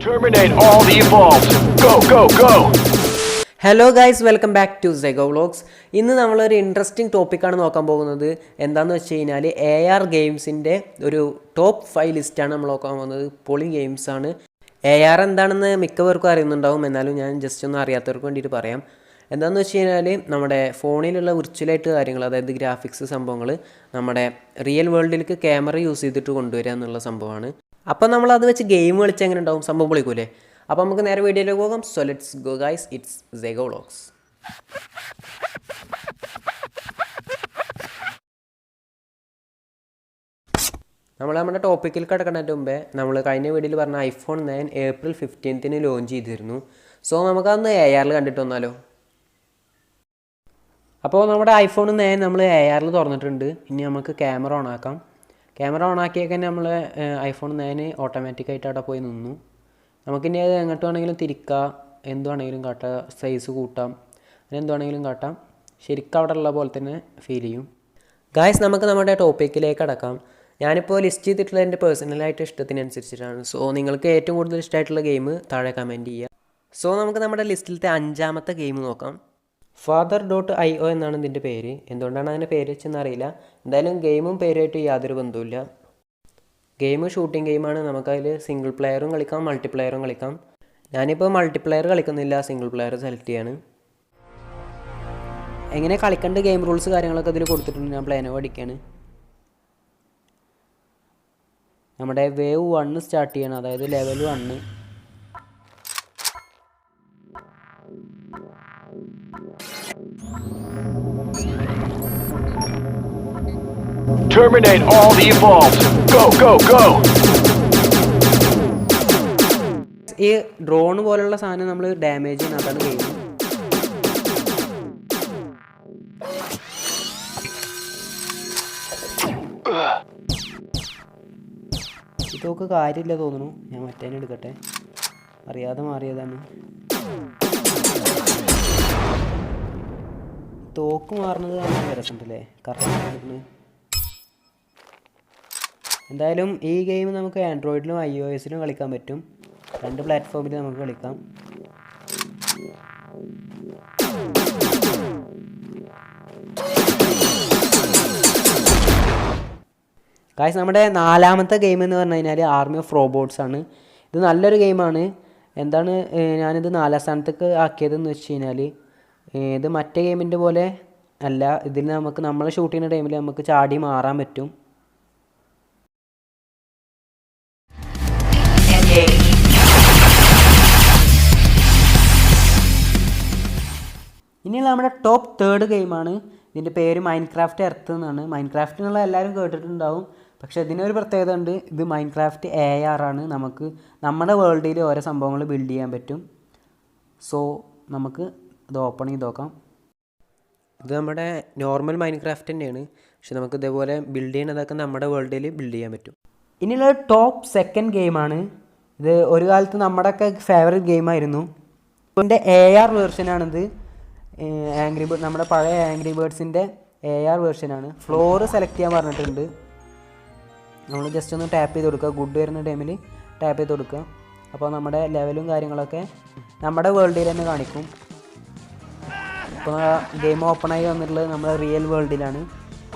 Terminate all the evolved. Go, go, go. Hello guys, welcome back to Sego vlogs. ഇന്ന് നമ്മളൊരു interesting ടോപ്പിക്കാണ് നോക്കാൻ പോകുന്നത്. എന്താണെന്ന് വെച്ച് കഴിഞ്ഞാൽ AR ഗെയിംസിൻ്റെ ഒരു ടോപ്പ് 5 ലിസ്റ്റാണ് നമ്മൾ നോക്കാൻ പോകുന്നത്. പൊളി ഗെയിംസാണ്. AR എന്താണെന്ന് മിക്കവർക്കും അറിയുന്നുണ്ടാവും, എന്നാലും ഞാൻ ജസ്റ്റ് ഒന്ന് അറിയാത്തവർക്ക് വേണ്ടിയിട്ട് പറയാം. എന്താണെന്ന് വെച്ച് കഴിഞ്ഞാൽ നമ്മുടെ ഫോണിലുള്ള വിർച്വലായിട്ട് കാര്യങ്ങൾ, അതായത് ഗ്രാഫിക്സ് സംഭവങ്ങൾ നമ്മുടെ റിയൽ വേൾഡിലേക്ക് ക്യാമറ യൂസ് ചെയ്തിട്ട് കൊണ്ടുവരിക എന്നുള്ള സംഭവമാണ്. അപ്പോൾ നമ്മളത് വെച്ച് ഗെയിം കളിച്ച് എങ്ങനെ ഉണ്ടാവും, സംഭവം പൊളിക്കൂലേ? അപ്പോൾ നമുക്ക് നേരെ വീഡിയോയിലേക്ക് പോകാം. So let's go guys, it's Zego vlogs. നമ്മുടെ ടോപ്പിക്കിൽ കിടക്കുന്നതിന് മുമ്പേ നമ്മൾ കഴിഞ്ഞ വീഡിയോയിൽ പറഞ്ഞ iPhone 9 April 15 ലോഞ്ച് ചെയ്തിരുന്നു. സോ നമുക്കതൊന്ന് ARൽ കണ്ടിട്ട് വന്നാലോ. അപ്പോൾ നമ്മുടെ iPhone 9 നമ്മൾ ARൽ തുറന്നിട്ടുണ്ട്. ഇനി നമുക്ക് ക്യാമറ ഓൺ ആക്കാം. ക്യാമറ ഓൺ ആക്കിയൊക്കെ നമ്മൾ iPhone 9 ഓട്ടോമാറ്റിക്കായിട്ട് അവിടെ പോയി നിന്നു. നമുക്കിനി അത് എങ്ങോട്ട് വേണമെങ്കിലും തിരിക്കാം, എന്ത് വേണമെങ്കിലും കാട്ടാം, സൈസ് കൂട്ടാം, അങ്ങനെ എന്ത് വേണമെങ്കിലും കാട്ടാം. ശരിക്കും അവിടെ ഉള്ള പോലെ തന്നെ ഫീൽ ചെയ്യും. ഗായ്സ്, നമുക്ക് നമ്മുടെ ടോപ്പിക്കിലേക്ക് കടക്കാം. ഞാനിപ്പോൾ ലിസ്റ്റ് ചെയ്തിട്ടുള്ള എൻ്റെ പേഴ്സണലായിട്ട് ഇഷ്ടത്തിനനുസരിച്ചിട്ടാണ്. സോ നിങ്ങൾക്ക് ഏറ്റവും കൂടുതൽ ഇഷ്ടമായിട്ടുള്ള ഗെയിം താഴെ കമൻറ്റ് ചെയ്യുക. സോ നമുക്ക് നമ്മുടെ ലിസ്റ്റിലത്തെ 5ാമത്തെ ഗെയിം നോക്കാം. father.io എന്നാണ് ഇതിൻ്റെ പേര്. എന്തുകൊണ്ടാണ് അതിൻ്റെ പേര് വെച്ചെന്ന് അറിയില്ല. എന്തായാലും ഗെയിമും പേരുമായിട്ട് യാതൊരു ബന്ധവുമില്ല. ഗെയിം ഷൂട്ടിംഗ് ഗെയിമാണ്. നമുക്കതിൽ സിംഗിൾ പ്ലെയറും കളിക്കാം, മൾട്ടിപ്ലെയറും കളിക്കാം. ഞാനിപ്പോൾ മൾട്ടിപ്ലെയർ കളിക്കുന്നില്ല, സിംഗിൾ പ്ലെയർ സെലക്ട് ചെയ്യാണ്. എങ്ങനെ കളിക്കേണ്ട ഗെയിം റൂൾസ് കാര്യങ്ങളൊക്കെ അതിൽ കൊടുത്തിട്ടുണ്ട്. ഞാൻ പ്ലാനോ അടിക്കുകയാണ്. നമ്മുടെ വേവ് 1 സ്റ്റാർട്ട് ചെയ്യണം, അതായത് level 1. Terminate all the evolved. Go, go, go. ഈ ഡ്രോൺ പോലുള്ള സാധനം നമ്മൾ ഡാമേജ് ചെയ്യുന്ന അതാണ് ഗെയിം. ഇതൊക്കെ കാര്യമില്ല തോന്നുന്നു. ഞാൻ മറ്റേനെ എടുക്കട്ടെ, അറിയാതെ മാറിയതാണ്. തോക്ക് മാറുന്നത് കാണാൻ രസമുണ്ടല്ലേ, കറക്റ്റ്. എന്തായാലും ഈ ഗെയിം നമുക്ക് ആൻഡ്രോയിഡിലും iOSലും കളിക്കാൻ പറ്റും. 2 പ്ലാറ്റ്ഫോമിൽ നമുക്ക് കളിക്കാം. ഗായ്സ്, നമ്മുടെ 4ാമത്തെ ഗെയിം എന്ന് പറഞ്ഞു കഴിഞ്ഞാൽ ആർമി ഓഫ് റോബോട്ട്സ് ആണ്. ഇത് നല്ലൊരു ഗെയിമാണ്. എന്താണ് ഞാനിത് 4ാം സ്ഥാനത്തേക്ക് ആക്കിയതെന്ന് വെച്ച് കഴിഞ്ഞാൽ, ഇത് മറ്റേ ഗെയിമിൻ്റെ പോലെ അല്ല. ഇതിൽ നമുക്ക് നമ്മൾ ഷൂട്ട് ചെയ്യുന്ന ടൈമിൽ നമുക്ക് ചാടി മാറാൻ പറ്റും. ഇനി നമ്മുടെ ടോപ്പ് 3rd ഗെയിമാണ്. ഇതിൻ്റെ പേര് മൈൻക്രാഫ്റ്റ് എർത്ത് എന്നാണ്. മൈൻക്രാഫ്റ്റ് എന്നുള്ള എല്ലാവരും കേട്ടിട്ടുണ്ടാവും, പക്ഷേ ഇതിനൊരു പ്രത്യേകത ഉണ്ട്. ഇത് മൈൻക്രാഫ്റ്റ് AR ആണ്. നമുക്ക് നമ്മുടെ വേൾഡിൽ ഓരോ സംഭവങ്ങൾ ബിൽഡ് ചെയ്യാൻ പറ്റും. സോ നമുക്ക് ഇത് ഓപ്പൺ ചെയ്ത് നോക്കാം. ഇത് നമ്മുടെ നോർമൽ മൈൻക്രാഫ്റ്റ് തന്നെയാണ്, പക്ഷെ നമുക്ക് ഇതേപോലെ ബിൽഡ് ചെയ്യുന്നതൊക്കെ നമ്മുടെ വേൾഡിൽ ബിൽഡ് ചെയ്യാൻ പറ്റും. ഇനിയുള്ള ടോപ്പ് 2nd ഗെയിമാണ്. ഇത് ഒരു കാലത്ത് നമ്മുടെയൊക്കെ ഫേവറേറ്റ് ഗെയിമായിരുന്നു. ഇതിൻ്റെ AR വേർഷനാണിത്. ആംഗ്രി ബേർഡ്, നമ്മുടെ പഴയ ആംഗ്രി ബേർഡ്സിൻ്റെ AR വേർഷനാണ്. ഫ്ലോറ് സെലക്ട് ചെയ്യാൻ പറഞ്ഞിട്ടുണ്ട്. നമ്മൾ ജസ്റ്റ് ഒന്ന് ടാപ്പ് ചെയ്ത് കൊടുക്കുക. ഗുഡ് വരുന്ന ടൈമിൽ ടാപ്പ് ചെയ്ത് കൊടുക്കുക. അപ്പോൾ നമ്മുടെ ലെവലും കാര്യങ്ങളൊക്കെ നമ്മുടെ വേൾഡിൽ തന്നെ കാണിക്കും. ഇപ്പോൾ ഗെയിം ഓപ്പണായി വന്നിട്ടുള്ളത് നമ്മുടെ റിയൽ വേൾഡിലാണ്.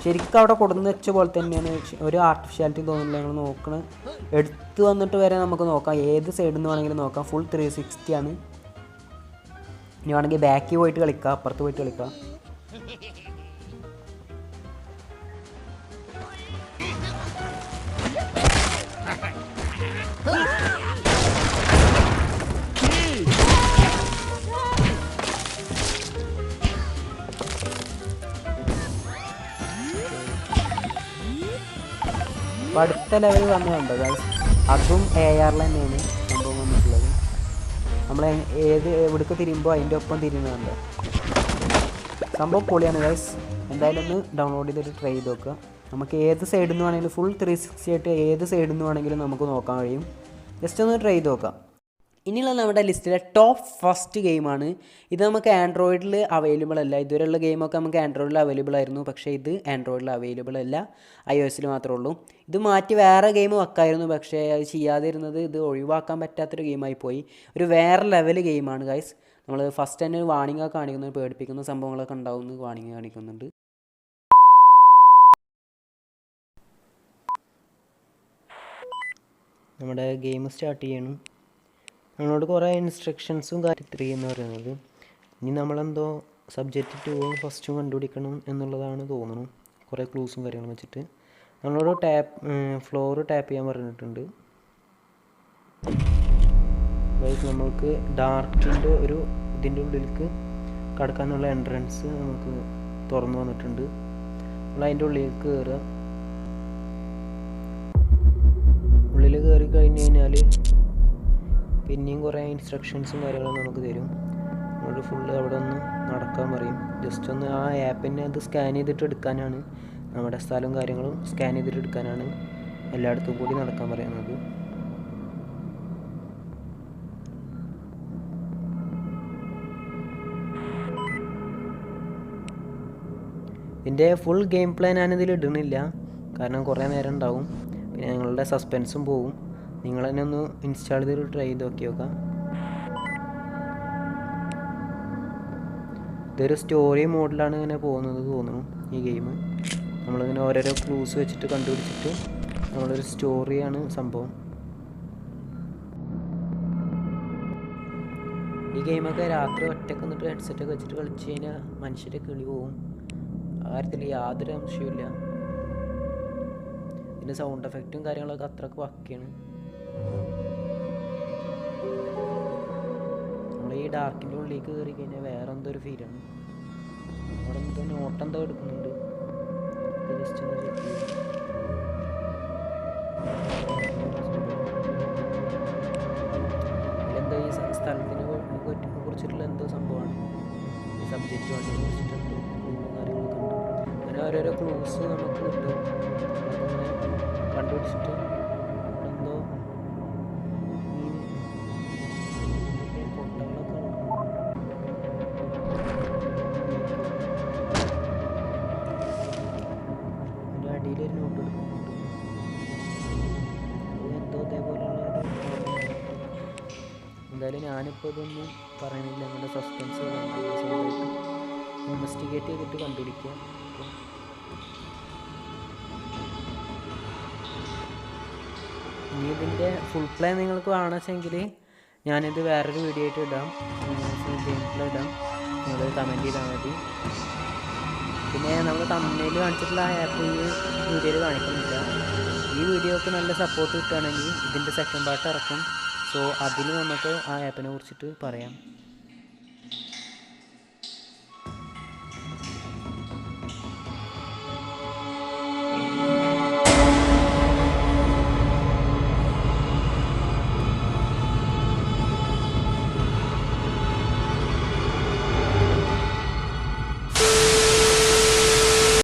ശരിക്കും അവിടെ കൊടുന്ന് വെച്ച പോലെ തന്നെയാണ്. ഒരു ആർട്ടിഫിഷ്യാലിറ്റി തോന്നുന്നില്ല. ഞങ്ങൾ നോക്കണം, എടുത്ത് വന്നിട്ട് വരെ നമുക്ക് നോക്കാം. ഏത് സൈഡിൽ നിന്ന് വേണമെങ്കിലും നോക്കാം. ഫുൾ 360 ആണ്. ഇനി വേണമെങ്കിൽ ബാക്കിൽ പോയിട്ട് കളിക്കാം, അപ്പുറത്ത് പോയിട്ട് കളിക്കാം. അപ്പോൾ അടുത്ത ലെവൽ വന്നു കണ്ടോ ഗൈസ്, അതും ARൽ തന്നെയാണ് സംഭവം വന്നിട്ടുള്ളത്. നമ്മൾ എവിടേക്ക് തിരിയുമ്പോൾ അതിൻ്റെ ഒപ്പം തിരിയുന്നുണ്ട്. സംഭവം പൊളിയാണ് ഗൈസ്. എന്തായാലും ഒന്ന് ഡൗൺലോഡ് ചെയ്തിട്ട് ട്രൈ ചെയ്ത് നോക്കുക. നമുക്ക് ഏത് സൈഡിൽ നിന്ന് വേണമെങ്കിലും ഫുൾ 360 ആയിട്ട് ഏത് സൈഡിൽ നിന്ന് വേണമെങ്കിലും നമുക്ക് നോക്കാൻ കഴിയും. ജസ്റ്റ് ഒന്ന് ട്രൈ ചെയ്ത് നോക്കാം. ഇനിയുള്ള നമ്മുടെ ലിസ്റ്റിലെ ടോപ്പ് ഫസ്റ്റ് ഗെയിമാണ്. ഇത് നമുക്ക് ആൻഡ്രോയിഡിൽ അവൈലബിൾ അല്ല. ഇതുവരെയുള്ള ഗെയിമൊക്കെ നമുക്ക് ആൻഡ്രോയിഡിൽ അവൈലബിൾ ആയിരുന്നു. പക്ഷേ ഇത് ആൻഡ്രോയിഡിൽ അവൈലബിൾ അല്ല, iOS മാത്രമേ ഉള്ളൂ. ഇത് മാറ്റി വേറെ ഗെയിം വെക്കായിരുന്നു. പക്ഷേ അത് ചെയ്യാതിരുന്നത് ഇത് ഒഴിവാക്കാൻ പറ്റാത്തൊരു ഗെയിമായി പോയി. ഒരു വേറെ ലെവൽ ഗെയിമാണ് ഗൈസ്. നമ്മൾ ഫസ്റ്റ് തന്നെ വാണിംഗ് ഒക്കെ കാണിക്കുന്നത്, പേടിപ്പിക്കുന്ന സംഭവങ്ങളൊക്കെ ഉണ്ടാവുമെന്ന് വാണിംഗ് കാണിക്കുന്നുണ്ട്. നമ്മുടെ ഗെയിം സ്റ്റാർട്ട് ചെയ്യണം. നമ്മളോട് കുറേ ഇൻസ്ട്രക്ഷൻസും കാര്യം 3 എന്ന് പറയുന്നത്. ഇനി നമ്മളെന്തോ സബ്ജക്റ്റ് 2 ഫസ്റ്റും കണ്ടുപിടിക്കണം എന്നുള്ളതാണ് തോന്നുന്നു. കുറേ ക്ലൂസും കാര്യങ്ങളും വെച്ചിട്ട് നമ്മളോട് ഫ്ലോർ ടാപ്പ് ചെയ്യാൻ പറഞ്ഞിട്ടുണ്ട്. അതായത് നമ്മൾക്ക് ഡാർക്കിൻ്റെ ഒരു ഇതിൻ്റെ ഉള്ളിലേക്ക് കടക്കാനുള്ള എൻട്രൻസ് നമുക്ക് തുറന്നു വന്നിട്ടുണ്ട്. നമ്മൾ അതിൻ്റെ ഉള്ളിലേക്ക് കയറുക. ഉള്ളിൽ കയറി കഴിഞ്ഞ് കഴിഞ്ഞാൽ പിന്നെയും കുറേ ഇൻസ്ട്രക്ഷൻസും കാര്യങ്ങളും നമുക്ക് തരും. നമ്മൾ ഫുള്ള് അവിടെ ഒന്ന് നടക്കാൻ പറയും. ജസ്റ്റ് ഒന്ന് ആ ആപ്പിനെ അത് സ്കാൻ ചെയ്തിട്ട് എടുക്കാനാണ്, നമ്മുടെ സ്ഥലവും കാര്യങ്ങളും സ്കാൻ ചെയ്തിട്ട് എടുക്കാനാണ് എല്ലായിടത്തും കൂടി നടക്കാൻ പറയുന്നത്. ഇതിൻ്റെ ഫുൾ ഗെയിം പ്ലേ ഞാനിതിൽ ഇടുന്നില്ല, കാരണം കുറേ നേരം ഉണ്ടാവും. പിന്നെ നിങ്ങളുടെ സസ്പെൻസും പോവും. നിങ്ങൾ തന്നെ ഒന്ന് ഇൻസ്റ്റാൾ ചെയ്ത് ട്രൈ ചെയ്ത് നോക്കാം. ഇതൊരു സ്റ്റോറി മോഡിലാണ് ഇങ്ങനെ പോകുന്നത് തോന്നുന്നു ഈ ഗെയിം. നമ്മളിങ്ങനെ ഓരോരോ ക്ലൂസ് വെച്ചിട്ട് കണ്ടുപിടിച്ചിട്ട് നമ്മളൊരു സ്റ്റോറിയാണ് സംഭവം. ഈ ഗെയിമൊക്കെ രാത്രി ഒറ്റക്ക് നിന്നിട്ട് ഹെഡ്സെറ്റൊക്കെ വെച്ചിട്ട് കളിച്ച് കഴിഞ്ഞാൽ മനുഷ്യരെ കിളി പോവും. ആ കാര്യത്തിൽ യാതൊരു സംശയമില്ല. ഇതിൻ്റെ സൗണ്ട് എഫക്റ്റും കാര്യങ്ങളൊക്കെ അത്രക്ക് പക്കയാണ്. നമ്മൾ ഈ ഡാർക്കിൻ്റെ ഉള്ളിലേക്ക് കയറി കഴിഞ്ഞാൽ വേറെ എന്തോ ഒരു ഫീലാണ്. അവിടെ എന്തോ നോട്ടെന്തോ എടുക്കുന്നുണ്ട്. ജസ്റ്റ് ഒന്ന് ചെക്ക് ചെയ്യാം. ഇതിലെന്തോ ഈ സ്ഥലത്തിനെ കുറിച്ചിട്ടുള്ള എന്തോ സംഭവമാണ്, ഈ സബ്ജക്റ്റ് അതിനെ കുറിച്ചിട്ട് എന്തോ കാര്യങ്ങളൊക്കെ ഉണ്ട്. അങ്ങനെ ഓരോരോ ക്ലൂസ് നമുക്ക് കിട്ടും. അതിങ്ങനെ കണ്ടുപിടിച്ചിട്ട് എന്തോ അടിയിലൊരു നോട്ട് എടുക്കുന്നുണ്ട്. എന്തോ അതേപോലെയുള്ള എന്തായാലും ഞാനിപ്പോൾ ഇതൊന്നും പറയുന്നില്ല. നമ്മുടെ സസ്പെൻസ് സ്വന്തമായിട്ട് ഇൻവെസ്റ്റിഗേറ്റ് ചെയ്തിട്ട് കണ്ടുപിടിക്കുക. ഇനി ഇതിൻ്റെ ഫുൾ പ്ലേ നിങ്ങൾക്ക് വേണമെങ്കിൽ ഞാനിത് വേറൊരു വീഡിയോ ആയിട്ട് ഇടാം, ഫുൾ ഗെയിം പ്ലേ ഇടാം. നിങ്ങൾ കമൻറ്റ് ചെയ്താൽ മതി. പിന്നെ നമ്മൾ തമ്മിൽ കാണിച്ചിട്ടുള്ള ആ ആപ്പ് ഈ വീഡിയോയിൽ കാണിക്കുന്നില്ല. ഈ വീഡിയോക്ക് നല്ല സപ്പോർട്ട് കിട്ടുകയാണെങ്കിൽ ഇതിൻ്റെ സെക്കൻഡ് പാർട്ട് ഇറക്കും. സോ അതിൽ നമുക്ക് ആ ആപ്പിനെ കുറിച്ചിട്ട് പറയാം.